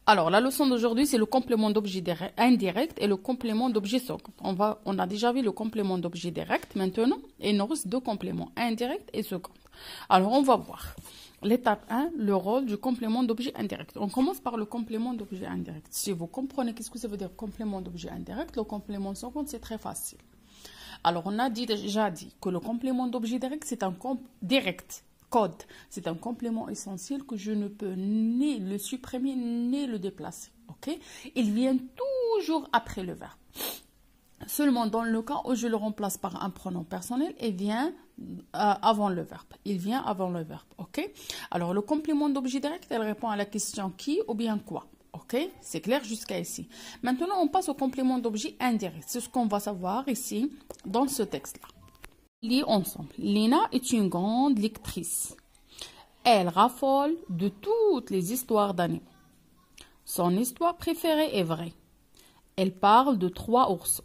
Alors, la leçon d'aujourd'hui, c'est le complément d'objet indirect et le complément d'objet second. On a déjà vu le complément d'objet direct maintenant, et il nous reste deux compléments, indirect et second. Alors, on va voir. L'étape 1, le rôle du complément d'objet indirect. On commence par le complément d'objet indirect. Si vous comprenez qu'est-ce que ça veut dire complément d'objet indirect, le complément second, c'est très facile. Alors, on a déjà dit que le complément d'objet direct, c'est un direct. Code, c'est un complément essentiel que je ne peux ni le supprimer ni le déplacer. Ok? Il vient toujours après le verbe. Seulement dans le cas où je le remplace par un pronom personnel, il vient avant le verbe. Il vient avant le verbe. Ok? Alors le complément d'objet direct, elle répond à la question qui ou bien quoi. Ok? C'est clair jusqu'à ici. Maintenant, on passe au complément d'objet indirect. C'est ce qu'on va savoir ici dans ce texte-là. Lis ensemble. Lina est une grande lectrice. Elle raffole de toutes les histoires d'animaux. Son histoire préférée est vraie. Elle parle de 3 oursons.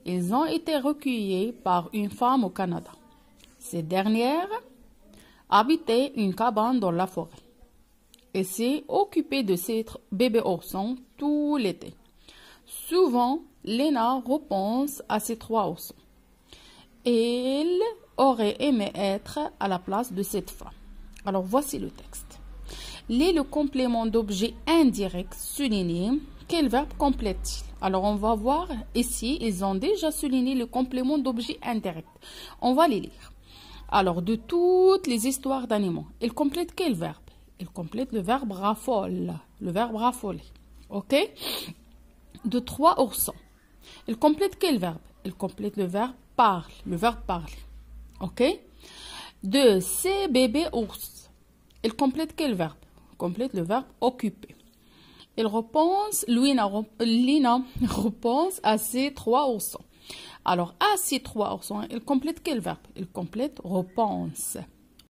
Ils ont été recueillis par une femme au Canada. Cette dernière habitait une cabane dans la forêt. Elle s'est occupée de ses bébés oursons tout l'été. Souvent, Lina repense à ces 3 oursons. Elle aurait aimé être à la place de cette femme. Alors, voici le texte. Lis le complément d'objet indirect souligné. Quel verbe complète-t-il? Alors, on va voir ici, ils ont déjà souligné le complément d'objet indirect. On va les lire. Alors, de toutes les histoires d'animaux, il complète quel verbe? Il complète le verbe raffole. Le verbe raffoler. OK? De 3 oursons. Il complète quel verbe? Il complète le verbe parle, le verbe parler. Ok? De ces bébés ours. Il complète quel verbe? Il complète le verbe occuper. Il repense, Lina repense à ces 3 oursons. Alors, à ces 3 oursons, il complète quel verbe? Il complète repense.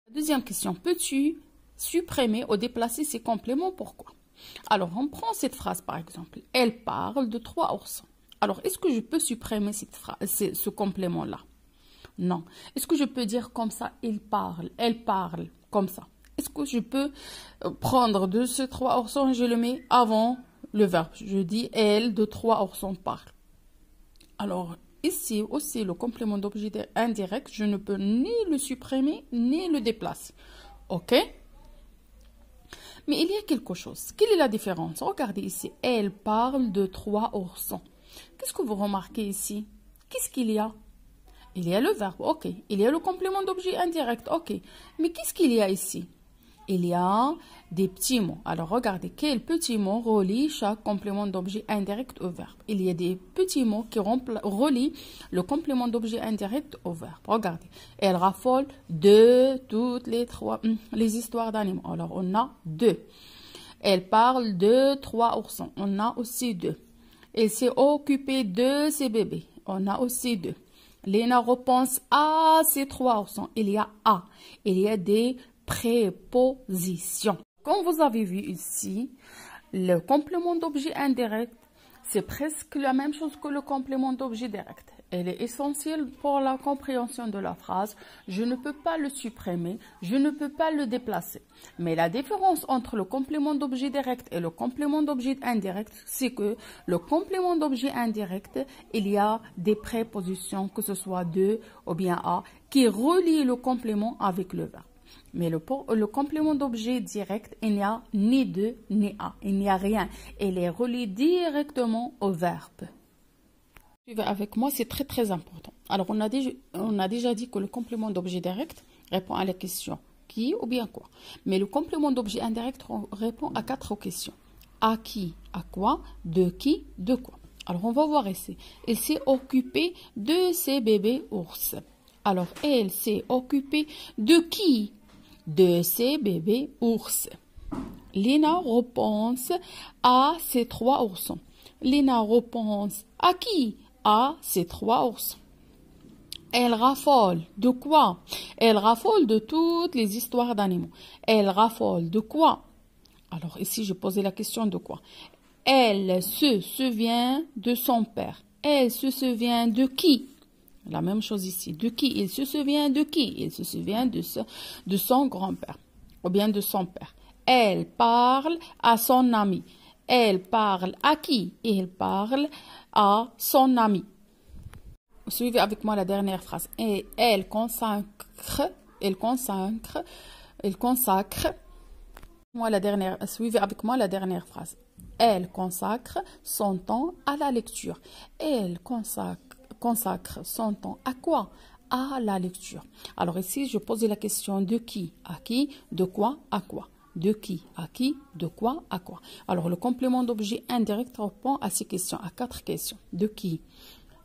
Deuxième question. Peux-tu supprimer ou déplacer ces compléments? Pourquoi? Alors, on prend cette phrase par exemple. Elle parle de 3 oursons. Alors, est-ce que je peux supprimer ce complément-là? Non. Est-ce que je peux dire comme ça, il parle, elle parle, comme ça? Est-ce que je peux prendre de ces 3 oursons et je le mets avant le verbe? Je dis, elle de 3 oursons parle. Alors, ici aussi, le complément d'objet indirect, je ne peux ni le supprimer, ni le déplacer. OK? Mais il y a quelque chose. Quelle est la différence? Regardez ici, elle parle de 3 oursons. Qu'est-ce que vous remarquez ici? Qu'est-ce qu'il y a? Il y a le verbe, ok. Il y a le complément d'objet indirect, ok. Mais qu'est-ce qu'il y a ici? Il y a des petits mots. Alors, regardez, quels petits mots relient chaque complément d'objet indirect au verbe? Il y a des petits mots qui relient le complément d'objet indirect au verbe. Regardez, elle raffole de toutes les histoires d'animaux. Alors, on a 2. Elle parle de 3 oursons. On a aussi 2. Elle s'est occupée de ses bébés. On a aussi 2. Lina repense à ces 3 oursons. Il y a à. Il y a des prépositions. Comme vous avez vu ici, le complément d'objet indirect, c'est presque la même chose que le complément d'objet direct. Elle est essentielle pour la compréhension de la phrase. Je ne peux pas le supprimer, je ne peux pas le déplacer. Mais la différence entre le complément d'objet direct et le complément d'objet indirect, c'est que le complément d'objet indirect, il y a des prépositions, que ce soit de ou bien à, qui relient le complément avec le verbe. Mais le complément d'objet direct, il n'y a ni de ni à. Il n'y a rien. Il est relié directement au verbe. Suivez avec moi, c'est très très important. Alors, on a déjà dit que le complément d'objet direct répond à la question qui ou bien quoi. Mais le complément d'objet indirect répond à 4 questions. À qui, à quoi, de qui, de quoi. Alors, on va voir ici. Elle s'est occupée de ses bébés ours. Alors, elle s'est occupée de qui? De ses bébés ours. Lina repense à ses 3 oursons. Lina repense à qui? À ses 3 oursons. Elle raffole de quoi? Elle raffole de toutes les histoires d'animaux. Elle raffole de quoi? Alors ici, je posais la question de quoi? Elle se souvient de son père. Elle se souvient de qui? La même chose ici. De qui? Il se souvient de qui? Il se souvient de son grand-père ou bien de son père. Elle parle à son ami. Elle parle à qui? Elle parle à son ami. Suivez avec moi la dernière phrase. Et elle consacre, suivez avec moi la dernière phrase. Elle consacre son temps à la lecture. Elle consacre son temps à quoi? À la lecture. Alors ici, je pose la question de qui? À qui? De quoi? À quoi? De qui? À qui? De quoi? À quoi? Alors le complément d'objet indirect répond à ces questions, à 4 questions. De qui?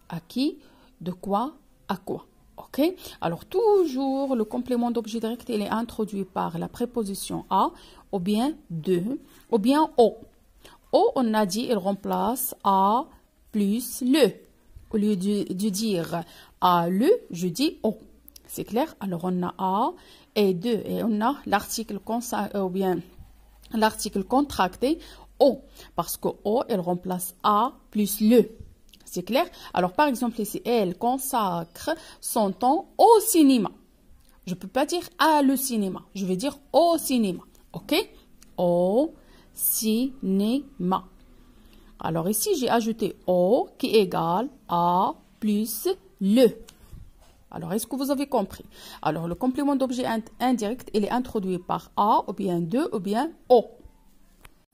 À qui? De quoi? À quoi? Ok? Alors toujours le complément d'objet direct, il est introduit par la préposition à, ou bien de, ou bien au. Au, on a dit, il remplace à plus le. Au lieu de dire à le, je dis au. C'est clair? Alors on a à et de, et on a l'article ou bien l'article contracté au, parce que au, il remplace à plus le. C'est clair? Alors par exemple ici, elle consacre son temps au cinéma. Je ne peux pas dire à le cinéma, je vais dire au cinéma. Ok? Au cinéma. Alors ici, j'ai ajouté au qui égale à plus le. Alors, est-ce que vous avez compris? Alors, le complément d'objet indirect, il est introduit par à, ou bien de, ou bien au.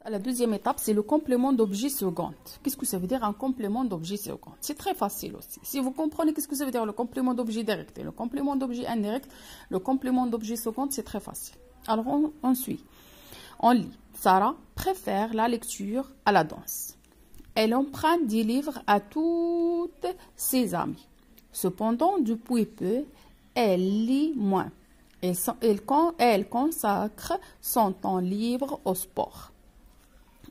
La deuxième étape, c'est le complément d'objet second. Qu'est-ce que ça veut dire un complément d'objet second? C'est très facile aussi. Si vous comprenez qu'est-ce que ça veut dire le complément d'objet direct et le complément d'objet indirect, le complément d'objet second, c'est très facile. Alors, on suit. On lit. Sarah préfère la lecture à la danse. Elle emprunte des livres à toutes ses amies. Cependant, depuis peu, elle lit moins. Elle consacre son temps libre au sport.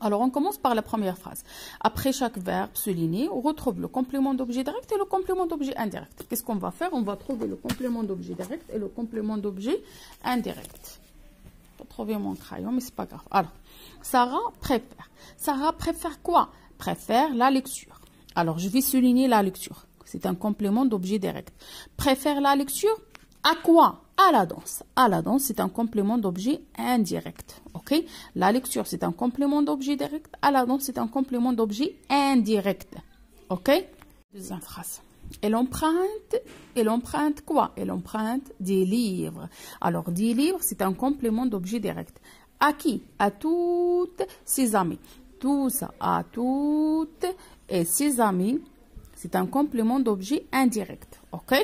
Alors, on commence par la première phrase. Après chaque verbe souligné, on retrouve le complément d'objet direct et le complément d'objet indirect. Qu'est-ce qu'on va faire? On va trouver le complément d'objet direct et le complément d'objet indirect. Je vais trouver mon crayon, mais c'est pas grave. Alors, Sarah préfère. Sarah préfère quoi? Préfère la lecture. Alors, je vais souligner la lecture. C'est un complément d'objet direct. Préfère la lecture à quoi? À la danse. À la danse, c'est un complément d'objet indirect. Ok? La lecture, c'est un complément d'objet direct. À la danse, c'est un complément d'objet indirect. Ok? Deuxième phrase. Elle emprunte quoi? Elle emprunte des livres. Alors, des livres, c'est un complément d'objet direct. À qui? À toutes ses amies. Tout ça, à toutes et ses amis, c'est un complément d'objet indirect. Ok?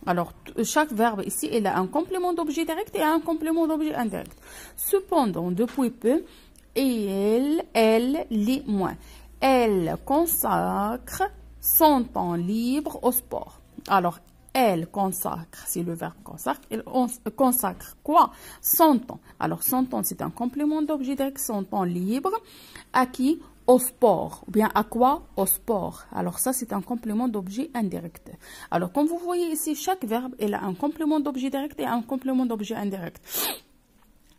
Alors, chaque verbe ici, il a un complément d'objet direct et un complément d'objet indirect. Cependant, depuis peu, elle lit moins. Elle consacre son temps libre au sport. Alors, elle consacre, c'est le verbe consacre. Elle consacre quoi? Son temps. Alors, son temps, c'est un complément d'objet direct, son temps libre. À qui? Au sport. Ou bien à quoi? Au sport. Alors, ça, c'est un complément d'objet indirect. Alors, comme vous voyez ici, chaque verbe, il a un complément d'objet direct et un complément d'objet indirect.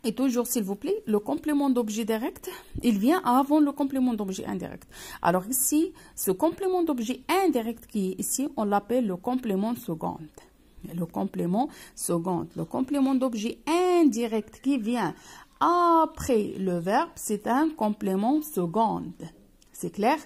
Et toujours, s'il vous plaît, le complément d'objet direct, il vient avant le complément d'objet indirect. Alors ici, ce complément d'objet indirect qui est ici, on l'appelle le complément second. Le complément second. Le complément d'objet indirect qui vient après le verbe, c'est un complément second. C'est clair?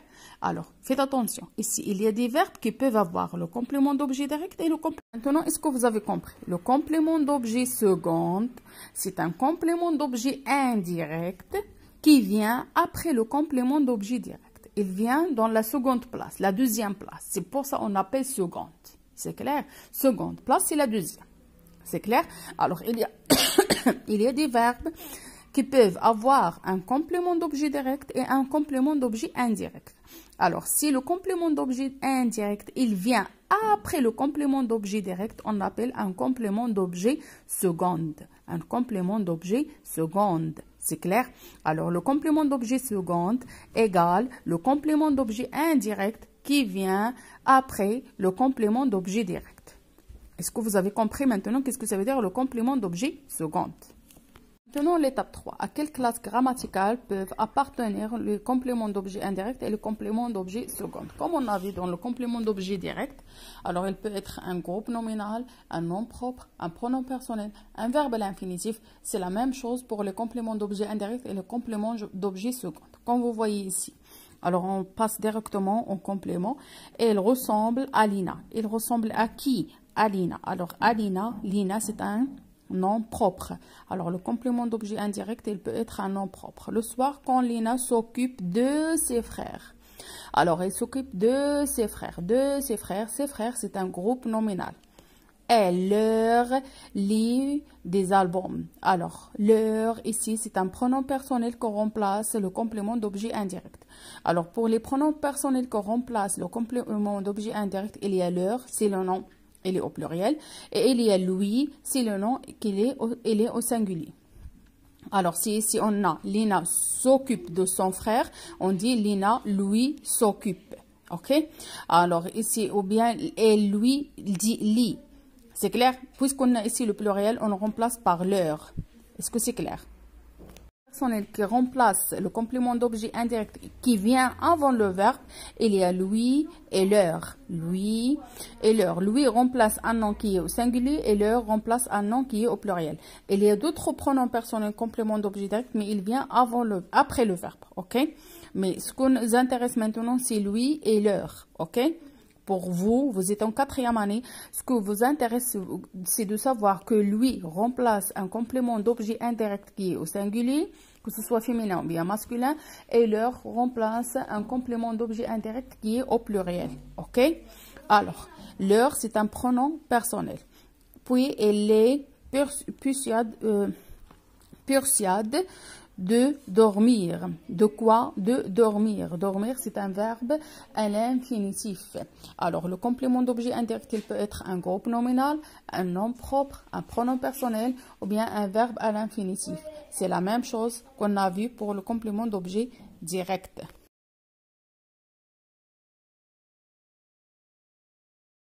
Alors, faites attention. Ici, il y a des verbes qui peuvent avoir le complément d'objet direct et le complément. Maintenant, est-ce que vous avez compris? Le complément d'objet second, c'est un complément d'objet indirect qui vient après le complément d'objet direct. Il vient dans la seconde place, la deuxième place. C'est pour ça qu'on appelle seconde. C'est clair? Seconde place, c'est la deuxième. C'est clair? Alors, il y a des verbes qui peuvent avoir un complément d'objet direct et un complément d'objet indirect. Alors, si le complément d'objet indirect, il vient après le complément d'objet direct, on appelle un complément d'objet seconde. Un complément d'objet seconde. C'est clair? Alors, le complément d'objet seconde égale le complément d'objet indirect qui vient après le complément d'objet direct. Est-ce que vous avez compris maintenant qu'est-ce que ça veut dire le complément d'objet seconde? Maintenant, l'étape 3. À quelle classe grammaticale peuvent appartenir le complément d'objet indirect et le complément d'objet second? Comme on a vu dans le complément d'objet direct, alors il peut être un groupe nominal, un nom propre, un pronom personnel, un verbe à l'infinitif. C'est la même chose pour le complément d'objet indirect et le complément d'objet second. Comme vous voyez ici. Alors, on passe directement au complément. Et il ressemble à Lina. Il ressemble à qui? À Lina. Alors, à Lina, Lina, c'est un nom propre. Alors, le complément d'objet indirect, il peut être un nom propre. Le soir, quand Lina s'occupe de ses frères. Alors, elle s'occupe de ses frères. De ses frères. Ses frères, c'est un groupe nominal. Elle leur lit des albums. Alors, leur, ici, c'est un pronom personnel qu'on remplace le complément d'objet indirect. Alors, pour les pronoms personnels qu'on remplace le complément d'objet indirect, il y a leur, c'est le nom, il est au pluriel. Et il y a lui, c'est le nom, il est au singulier. Alors, si on a Lina s'occupe de son frère, on dit Lina, lui, s'occupe. OK? Alors, ici, ou bien, elle, lui, dit lit. C'est clair? Puisqu'on a ici le pluriel, on le remplace par leur. Est-ce que c'est clair? Personnel qui remplace le complément d'objet indirect qui vient avant le verbe, il y a lui et leur. Lui et leur. Lui remplace un nom qui est au singulier et leur remplace un nom qui est au pluriel. Il y a d'autres pronoms personnels complément d'objet direct, mais il vient après le verbe. OK? Mais ce qu'on nous intéresse maintenant, c'est lui et leur. OK? Pour vous, vous êtes en 4e année, ce que vous intéresse, c'est de savoir que lui remplace un complément d'objet indirect qui est au singulier, que ce soit féminin ou bien masculin, et leur remplace un complément d'objet indirect qui est au pluriel. OK? Alors, leur, c'est un pronom personnel. Puis, elle est persuade de dormir. De quoi? De dormir. Dormir, c'est un verbe à l'infinitif. Alors, le complément d'objet indirect, il peut être un groupe nominal, un nom propre, un pronom personnel ou bien un verbe à l'infinitif. C'est la même chose qu'on a vu pour le complément d'objet direct.